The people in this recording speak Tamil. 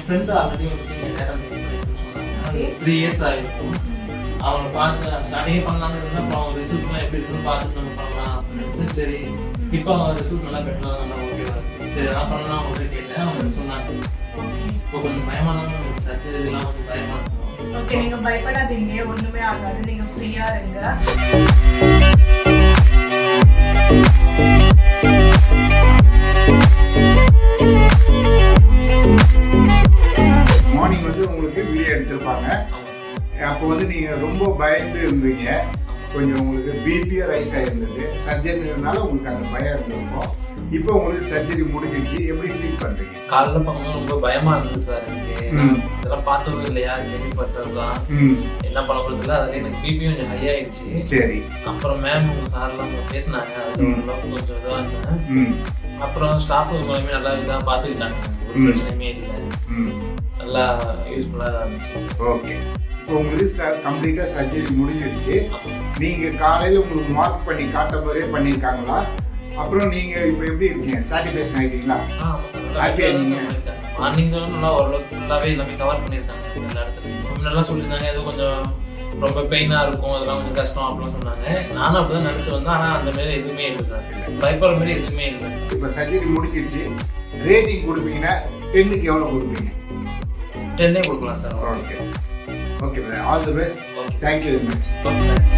ஃப்ரெண்டு ஆல்ரெடி வந்து இங்கே சேலம் சொன்னாங்க 3 இயர்ஸ் ஆகிருக்கும். அவங்க பார்த்து ஸ்டார்டிங்கே பண்ணலான்னு இருந்தால் அப்புறம் அவங்க ரிசல்ட்லாம் எப்படி இருக்குன்னு பார்த்துட்டு நம்ம பண்ணலாம் அப்படின்னு சரி. இப்போ அவங்க ரிசல்ட் நல்லா பெட்டராக நல்லா ஓகேவா இருக்கு. சரி நான் பண்ணலாம் அவங்க கேட்டேன். அவங்க சொன்னாங்க இப்போ கொஞ்சம் பயமாக தான் சர்ஜரி இதெல்லாம் கொஞ்சம் பயமாக இருக்கும். ஓகே, நீங்க பயப்படாதீங்க, ஒண்ணுமே ஆகாது, நீங்க ஃப்ரீயா இருங்க. மார்னிங் வந்து உங்களுக்கு வீடியோ எடுத்திருப்பாங்க. அப்போ வந்து நீங்க ரொம்ப பயந்து இருந்தீங்க, கொஞ்சம் உங்களுக்கு பிபியும் ரைஸ் ஆகிருந்தது. சர்ஜரினால உங்களுக்கு அந்த பயம் இருந்திருக்கும். இப்போ உங்களுக்கு சர்ஜரி முடிஞ்சிருச்சு, எப்படி ஃபீல் பண்றீங்க? காலையில் பார்க்கும்போது ரொம்ப பயமா இருந்தது சார். எனக்கு இதெல்லாம் பார்த்தது இல்லையா, கேள்விப்பட்டதுதான், என்ன பண்ண போறது. அதுல எனக்கு பிபியும் கொஞ்சம் ஹை ஆயிடுச்சு. சரி. அப்புறம் மேம் சார்லாம் பேசினாங்க, அது கொஞ்சம் இதாக இருந்தேன். அப்புறம் ஸ்டாஃப் மூலமே நல்லா இதாக பார்த்துக்கிட்டாங்க, ஒரு பிரச்சனையுமே இல்லை, நல்லா யூஸ்ஃபுல்லாக தான் இருந்துச்சு. ஓகே, இப்போ உங்களுக்கு கம்ப்ளீட்டாக சர்ஜரி முடிஞ்சிடுச்சு. நீங்கள் காலையில் உங்களுக்கு மார்க் பண்ணி காட்ட மாதிரியே பண்ணியிருக்காங்களா? அப்புறம் நீங்கள் இப்போ எப்படி இருக்கீங்க? சாட்டிஸ்ஃபேக்ஷன் ஆகிட்டீங்களா? ஹாப்பியாக இருந்தீங்க? மார்னிங்கும் நல்லா ஓரளவுக்கு ஃபுல்லாகவே எல்லாமே கவர் பண்ணியிருக்காங்க. எல்லா இடத்துலையும் நல்லா சொல்லியிருந்தாங்க. ஏதோ கொஞ்சம் ரொம்ப பெயினாக இருக்கும், அதெல்லாம் கொஞ்சம் கஷ்டம் அப்படின்னு சொன்னாங்க. நானும் அப்படி தான் நினச்சி வந்தேன். ஆனால் அந்த மாரி எதுவுமே இல்லை சார், பயப்படுற மாரி எதுவுமே இல்லை சார். இப்போ சர்ஜரி முடிஞ்சிடுச்சு, ரேட்டிங் கொடுப்பீங்கன்னா 10க்கு எவ்வளோ கொடுப்பீங்க? 10 கொடுக்கலாம் sir. Okay okay, all the best. Thank you very much. Okay, thanks.